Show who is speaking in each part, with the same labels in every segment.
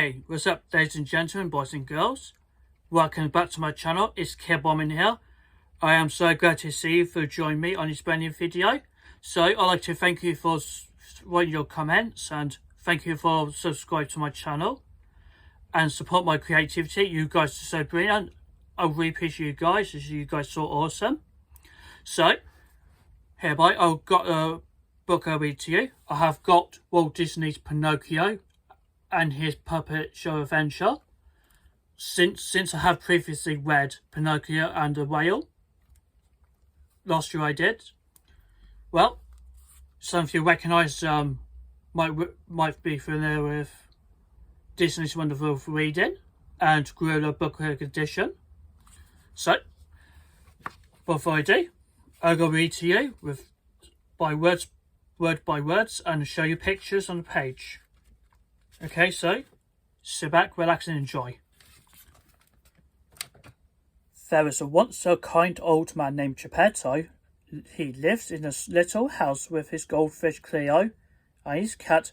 Speaker 1: Hey, what's up, ladies and gentlemen, boys and girls? Welcome back to my channel. It's Bombing here. I am so glad to see you for joining me on this brand new video. So I'd like to thank you for writing your comments and thank you for subscribing to my channel and support my creativity. You guys are so brilliant. I really appreciate you guys, as you guys so awesome. So hereby I've got a book I'll read to you. I have got Walt Disney's Pinocchio and his puppet show adventure. Since I have previously read Pinocchio and a Whale, last year I did. Well, some of you recognise might be familiar with Disney's Wonderful Reading and Gorilla Book Edition. So, before I do, I'm going to read to you word by words, and show you pictures on the page. Okay, so sit back, relax and enjoy. There was once a kind old man named Geppetto. He lives in a little house with his goldfish Cleo and his cat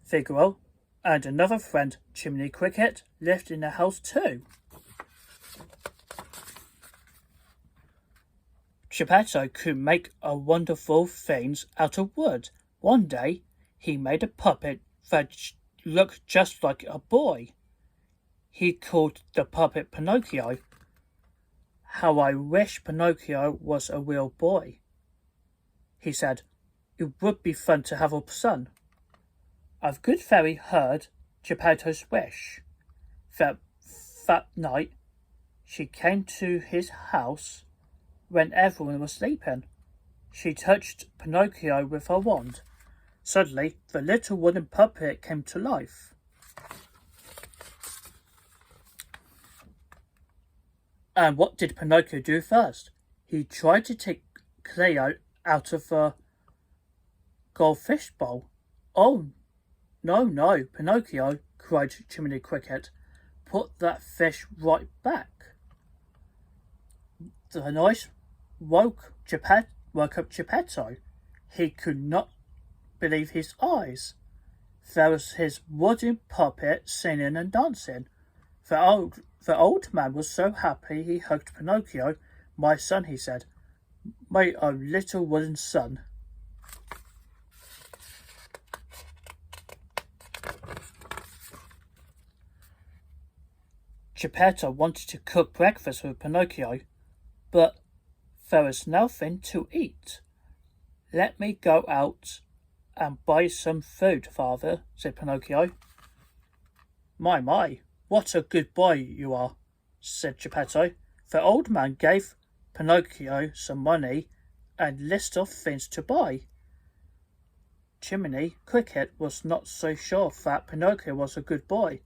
Speaker 1: Figaro, and another friend, Jiminy Cricket, lived in the house too. Geppetto could make a wonderful things out of wood. One day, he made a puppet that looked just like a boy. He called the puppet Pinocchio. How I wish Pinocchio was a real boy, he said. It would be fun to have a son. A good fairy heard Geppetto's wish. That night, she came to his house when everyone was sleeping. She touched Pinocchio with her wand. Suddenly, the little wooden puppet came to life. And what did Pinocchio do first? He tried to take Cleo out of the goldfish bowl. Oh, no, Pinocchio, cried Jiminy Cricket. Put that fish right back. The noise woke up Geppetto. He could not believe his eyes. There was his wooden puppet singing and dancing. The old man was so happy he hugged Pinocchio. My son, he said, my own little wooden son. Geppetto wanted to cook breakfast with Pinocchio, but there was nothing to eat. Let me go out and buy some food, father, said Pinocchio. My, what a good boy you are, said Geppetto. The old man gave Pinocchio some money and list of things to buy. Jiminy Cricket was not so sure that Pinocchio was a good boy.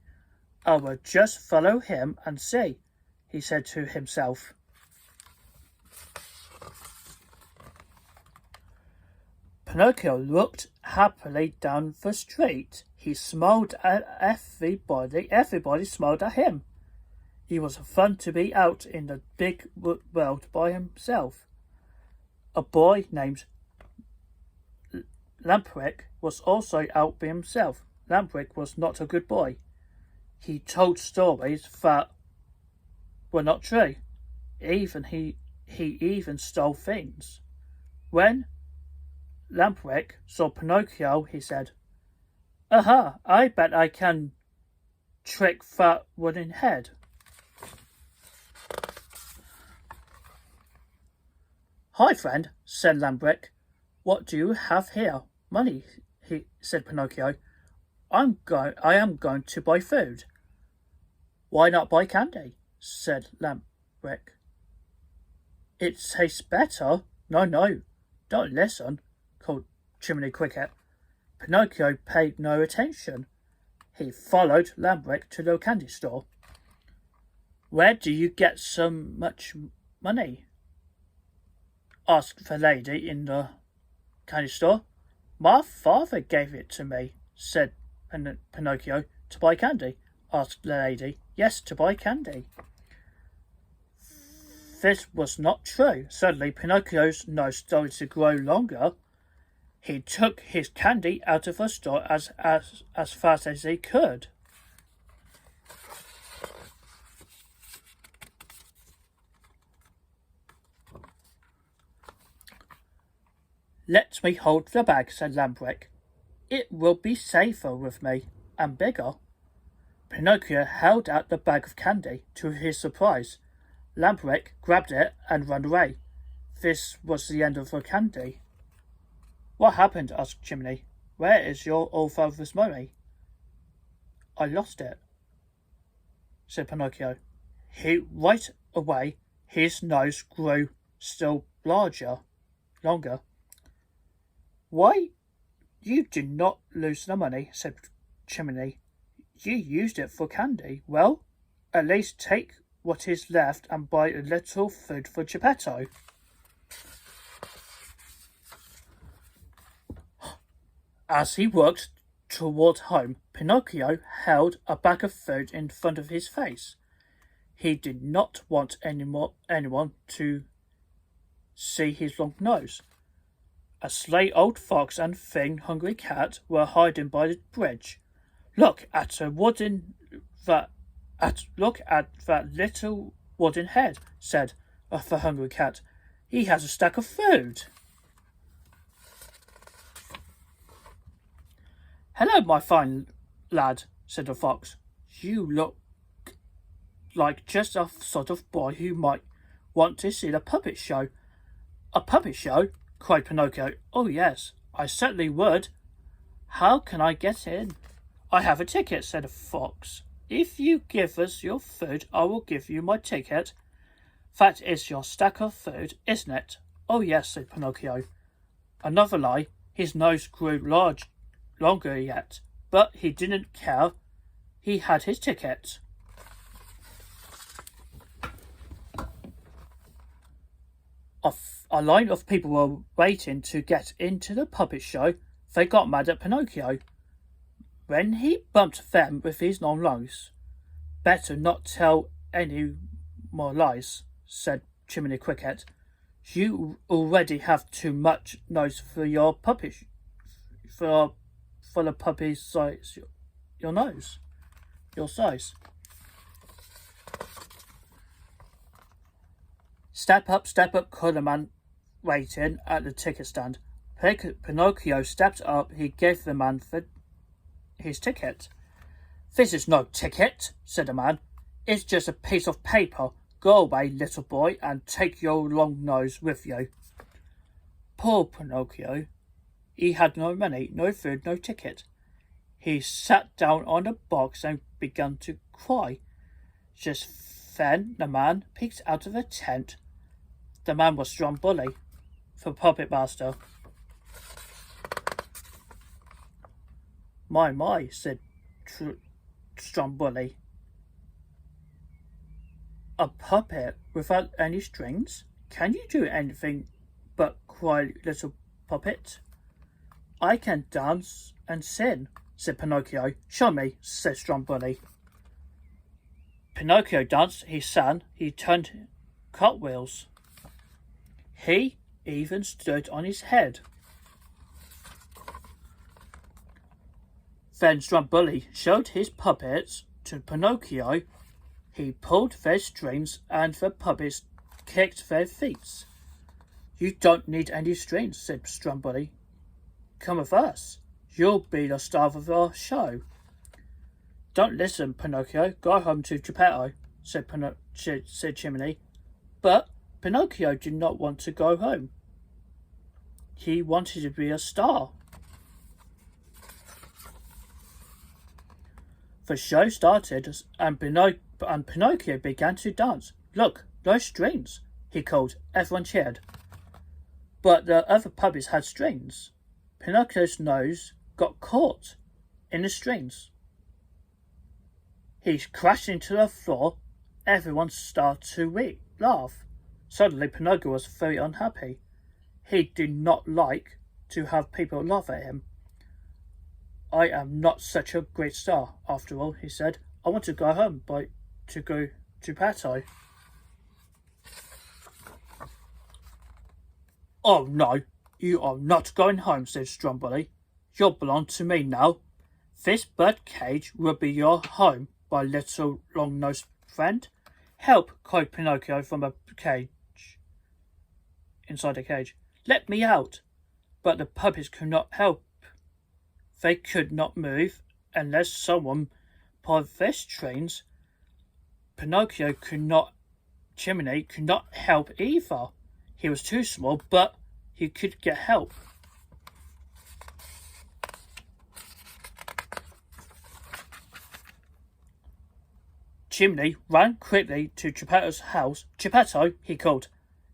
Speaker 1: I will just follow him and see, he said to himself. Pinocchio looked happily down the street. He smiled at everybody. Everybody smiled at him. It was fun to be out in the big world by himself. A boy named Lampwick was also out by himself. Lampwick was not a good boy. He told stories that were not true. He even stole things. When Lampwick saw Pinocchio, he said, Aha, I bet I can trick that wooden head. Hi, friend, said Lampwick. What do you have here? Money, said Pinocchio. I am going to buy food. Why not buy candy? Said Lampwick. It tastes better. No, don't listen, called Jiminy Cricket. Pinocchio paid no attention. He followed Lampwick to the candy store. Where do you get so much money? Asked the lady in the candy store. My father gave it to me, said Pinocchio. To buy candy? Asked the lady. Yes, to buy candy. This was not true. Suddenly Pinocchio's nose started to grow longer. He took his candy out of the store as fast as he could. Let me hold the bag, said Lampwick. It will be safer with me, and bigger. Pinocchio held out the bag of candy. To his surprise, Lampwick grabbed it and ran away. This was the end of the candy. What happened? Asked Jiminy. Where is your old father's money? I lost it, said Pinocchio. Right away, his nose grew still longer. Why, you did not lose the money, said Jiminy. You used it for candy. Well, at least take what is left and buy a little food for Geppetto. As he walked toward home, Pinocchio held a bag of food in front of his face. He did not want anyone to see his long nose. A sly old fox and thin, hungry cat were hiding by the bridge. Look at that little wooden head, said the hungry cat. He has a stack of food. Hello, my fine lad, said the fox. You look like just a sort of boy who might want to see the puppet show. A puppet show? Cried Pinocchio. Oh, yes, I certainly would. How can I get in? I have a ticket, said the fox. If you give us your food, I will give you my ticket. That is your stack of food, isn't it? Oh, yes, said Pinocchio. Another lie. His nose grew longer yet, but he didn't care. He had his ticket. A line of people were waiting to get into the puppet show. They got mad at Pinocchio when he bumped them with his long nose. Better not tell any more lies, said Jiminy Cricket. You already have too much nose for your puppet for the puppy's size. Your nose, your size. Step up, called the man waiting at the ticket stand. Pinocchio stepped up. He gave the man his ticket. This is no ticket, said the man. It's just a piece of paper. Go away, little boy, and take your long nose with you. Poor Pinocchio. He had no money, no food, no ticket. He sat down on a box and began to cry. Just then the man peeked out of a tent. The man was Stromboli, the puppet master. My, said Stromboli. A puppet without any strings? Can you do anything but cry, little puppet? I can dance and sing, said Pinocchio. Show me, said Stromboli. Pinocchio danced, he sang, he turned cartwheels. He even stood on his head. Then Stromboli showed his puppets to Pinocchio. He pulled their strings and the puppets kicked their feet. You don't need any strings, said Stromboli. Come with us. You'll be the star of our show. Don't listen, Pinocchio. Go home to Geppetto, said Jiminy. But Pinocchio did not want to go home. He wanted to be a star. The show started and Pinocchio began to dance. Look, no strings, he called. Everyone cheered. But the other puppets had strings. Pinocchio's nose got caught in the strings. He crashed into the floor. Everyone started to laugh. Suddenly Pinocchio was very unhappy. He did not like to have people laugh at him. I am not such a great star, after all, he said. I want to go home to go to Geppetto. Oh no, you are not going home, said Stromboli. You belong to me now. This bird cage will be your home, my little long-nosed friend. Help, cried Pinocchio from a cage. Inside the cage. Let me out. but the puppets could not help. They could not move unless someone pulled their strings. Pinocchio could not. Jiminy could not help either. He was too small, but he could get help. Jiminy ran quickly to Geppetto's house. "Geppetto," he called,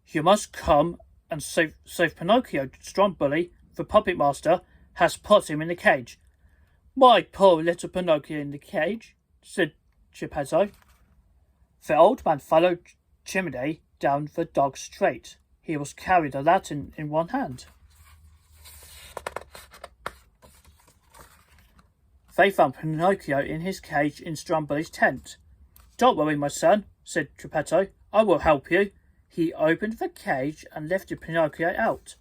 Speaker 1: "you must come and save Pinocchio. Stromboli, the puppet master, has put him in a cage." "My poor little Pinocchio in the cage," said Geppetto. The old man followed Jiminy down the dog street. He was carried a lantern in one hand. They found Pinocchio in his cage in Stromboli's tent. "Don't worry, my son," said Geppetto. "I will help you." He opened the cage and lifted Pinocchio out.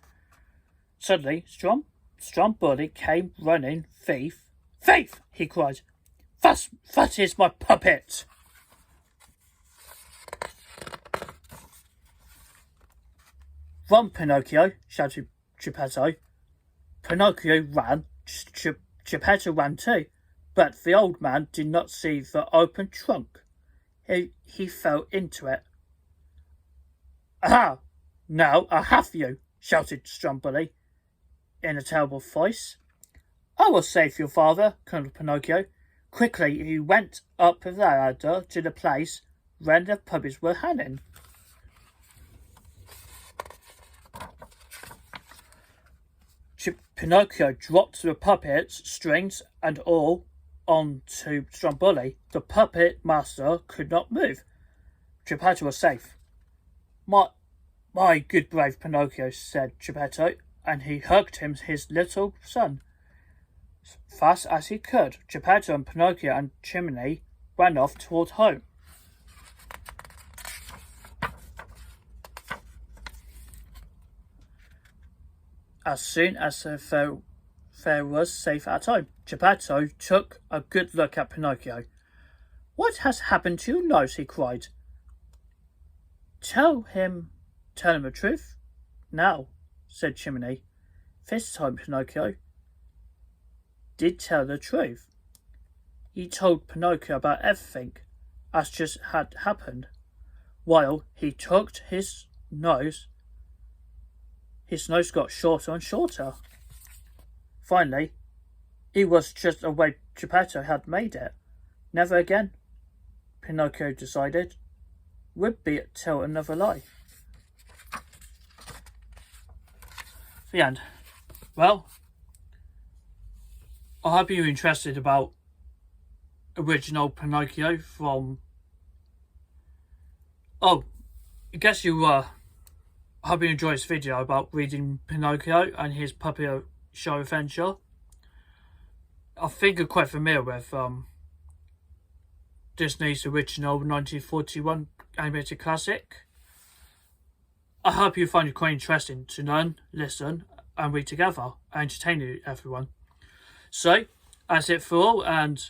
Speaker 1: Suddenly, Stromboli came running. "Thief! Thief!" he cried. That is my puppet!" "Run, Pinocchio!" shouted Geppetto. Pinocchio ran. Geppetto ran too, but the old man did not see the open trunk. He fell into it. "Aha! Now I have you!" shouted Stromboli in a terrible voice. "I will save your father," cried Pinocchio. Quickly he went up the ladder to the place where the puppets were hanging. Pinocchio dropped the puppets, strings and all, onto Stromboli. The puppet master could not move. Geppetto was safe. My good brave Pinocchio," said Geppetto, and he hugged his little son fast as he could. Geppetto and Pinocchio and Jiminy ran off toward home. As soon as there was safe at home, Geppetto took a good look at Pinocchio. "What has happened to your nose?" he cried. Tell him the truth now," said Jiminy. This time Pinocchio did tell the truth. He told Pinocchio about everything as just had happened. While he tugged his nose got shorter and shorter. Finally, it was just the way Geppetto had made it. Never again, Pinocchio decided, would be tell another lie. The end. Well, I hope you're interested about original Pinocchio from... Oh, I guess you were. I hope you enjoyed this video about reading Pinocchio and his puppet show adventure. I think you're quite familiar with Disney's original 1941 animated classic. I hope you find it quite interesting to learn, listen and read together and entertain everyone. So, that's it for all, and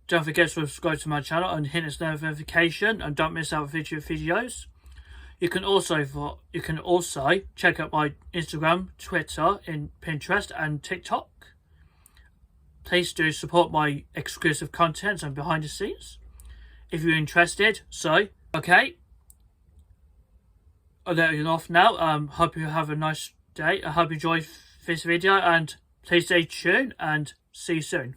Speaker 1: don't forget to subscribe to my channel and hit this notification and don't miss out future videos. You can also check out my Instagram, Twitter, Pinterest and TikTok. Please do support my exclusive content and behind the scenes if you're interested. So, okay, I'll let you off now. Hope you have a nice day. I hope you enjoyed this video and please stay tuned and see you soon.